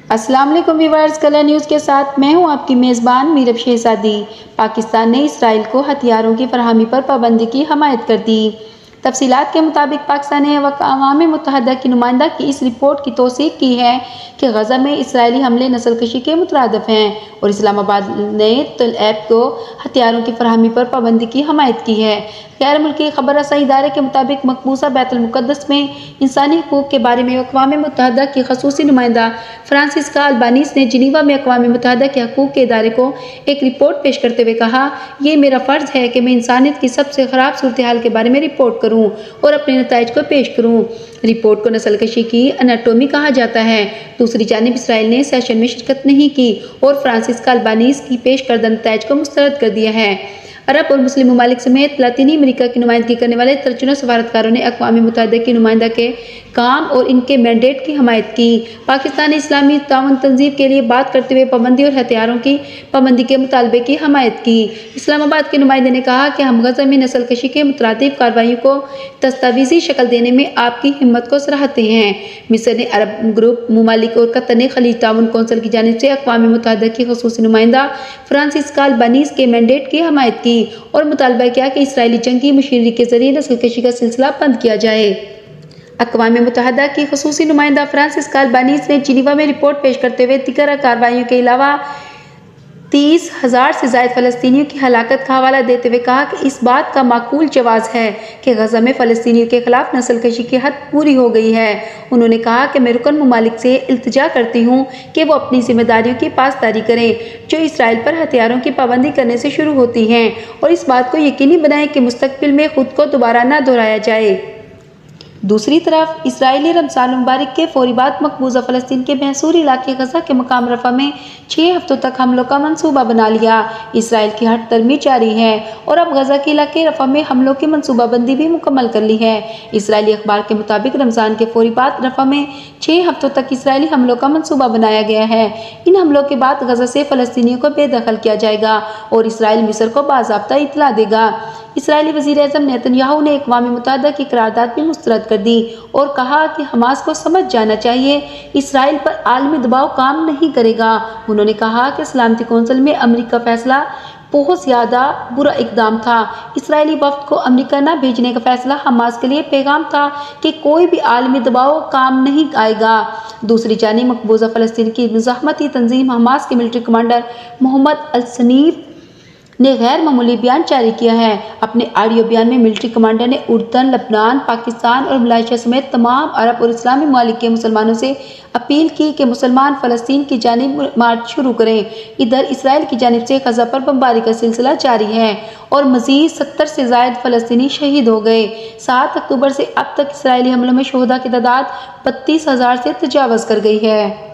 अस्सलाम वालेकुम viewers, colour news के साथ मैं हूं आपकी मेज़बान मीरब शहज़ादी। पाकिस्तान ने इसराइल को हथियारों की फराहमी पर पाबंदी की हमायत कर दी। तफसीलात के मुताबिक पाकिस्तान ने अक़वाम मुत्तहिदा की नुमाइंदा की इस रिपोर्ट की तौसीक़ की है कि गज़ा में इसराइली हमले नस्लकशी के मुतरादिफ हैं और इस्लामाबाद ने तल अबीब को हथियारों की फराहमी पर पाबंदी की हमायत की है। गैर मुल्की खबर रसाई इदारे के मुताबिक मकबूजा बैतुल मुक़द्दस में इंसानी हकूक़ के बारे में अक़वाम मुत्तहिदा की ख़ुसूसी नुमाइंदा फ्रांसिस्का अल्बानीज़ ने जिनीवा में अक़वाम मुत्तहिदा के हकूक़ के इदारे को एक रिपोर्ट पेश करते हुए कहा, ये मेरा फ़र्ज़ है कि मैं इंसानियत की सबसे ख़राब सूरत हाल के बारे में रिपोर्ट करूँ और अपने नताइज को पेश करूँ। रिपोर्ट को नस्लकशी की एनाटोमी कहा जाता है। दूसरी जानिब इसराइल ने सेशन में शिरकत नहीं की और फ्रांसिस्का अल्बानीज़ की पेश करदा नताइज को मुस्तरद कर दिया है। अरब और मुस्लिम ममालिक समेत लातीनी अमेरिका की नुमाइंदगी करने वाले दर्जनों सफारतकारों ने अक़वाम मुत्तहिदा की नुमाइंदा के काम और इनके मैंडेट की हमायत की। पाकिस्तान इस्लामी ताउन तंजीम के लिए बात करते हुए पाबंदी और हथियारों की पाबंदी के मुतालबे की हमायत की। इस्लामाबाद के नुमाइंदे ने कहा कि हम गज़ा में नस्लकशी के मुतरादिफ कार्रवाइयों को दस्तावेज़ी शक्ल देने में आपकी हिम्मत को सराहते हैं। मिस्र ने अरब ग्रुप ममालिक और कतर ने खलीज ताउन कौंसिल की जानिब से अक़वाम मुत्तहिदा की ख़ुसूसी नुमाइंदा फ्रांसिस्का अल्बानीज़ के मैंडेट की हमायत की और मुतालबा किया कि इसराइली जंगी मशीनरी के जरिए नस्लकशी का सिलसिला बंद किया जाए। अक़वाम मुत्तहिदा की ख़ुसूसी नुमाइंदा फ्रांसिस्का अल्बानीज़ ने जिनीवा में रिपोर्ट पेश करते हुए दीगर कार्रवाइयों के अलावा 30,000 से ज़ायद फ़लस्तीनियों की हलाकत का हवाला देते हुए कहा कि इस बात का माकूल जवाज़ है कि गज़ा में फ़लस्तीनियों के खिलाफ नस्लकशी की हद पूरी हो गई है। उन्होंने कहा कि मैं रुकन ममालिक से इल्तिजा करती हूँ कि वो अपनी जिम्मेदारियों की पासदारी करें जो इसराइल पर हथियारों की पाबंदी करने से शुरू होती हैं और इस बात को यकीनी बनाएं कि मुस्तक़बिल में खुद को दोबारा न दोहराया जाए। दूसरी तरफ इसराइली रमज़ान मुबारक के फौरी बाद मकबूजा फ़लस्तीन के महसूर इलाके गज़ा के मकाम रफ़ा में 6 हफ्तों तक हमलों का मंसूबा बना लिया। इसराइल की हट दर्मी जारी है और अब गज़ा के इलाके रफ़ा में हमलों की मनसूबाबंदी भी मुकम्मल कर ली है। इसराइली अखबार के मुताबिक रमज़ान के फौरी बाद रफ़ा में 6 हफ्तों तक इसराइली हमलों का मंसूबा बनाया गया है। इन हमलों के बाद गज़ा से फ़लस्तीनियों को बेदखल किया जाएगा और इसराइल मिस्र को बाज़ाब्ता इत्तला देगा। इसराइली वज़ीर आज़म नेतन्याहू ने अक़वाम मुत्तहिदा की करारदाद भी मुस्तरद कर दी और कहा कि हमास को समझ जाना चाहिए इसराइल पर आलमी दबाव काम नहीं करेगा। उन्होंने कहा कि सलामती कौंसिल में अमेरिका का फैसला बहुत ज़्यादा बुरा इक़दाम था। इसराइली वफ़द को अमेरिका न भेजने का फैसला हमास के लिए पैगाम था कि कोई भी आलमी दबाव काम नहीं आएगा। दूसरी जानिब मकबूजा फ़लस्तीन की मुज़ाहमती तंजीम हमास के मिलिट्री कमांडर मोहम्मद अल-सनीफ ने गैर मामूली बयान जारी किया है। अपने ऑडियो बयान में मिलिट्री कमांडर ने उर्दन, लबनान, पाकिस्तान और मलेशिया समेत तमाम अरब और इस्लामी ममालिक के मुसलमानों से अपील की कि मुसलमान फ़लस्तीन की जानिब मार्च शुरू करें। इधर इसराइल की जानिब से गज़ा पर बमबारी का सिलसिला जारी है और मज़ीद 70 से ज़ायद फ़लस्तीनी शहीद हो गए। 7 अक्टूबर से अब तक इसराइली हमलों में शोहदा की तादाद 32,000 से तजावज़ कर गई है।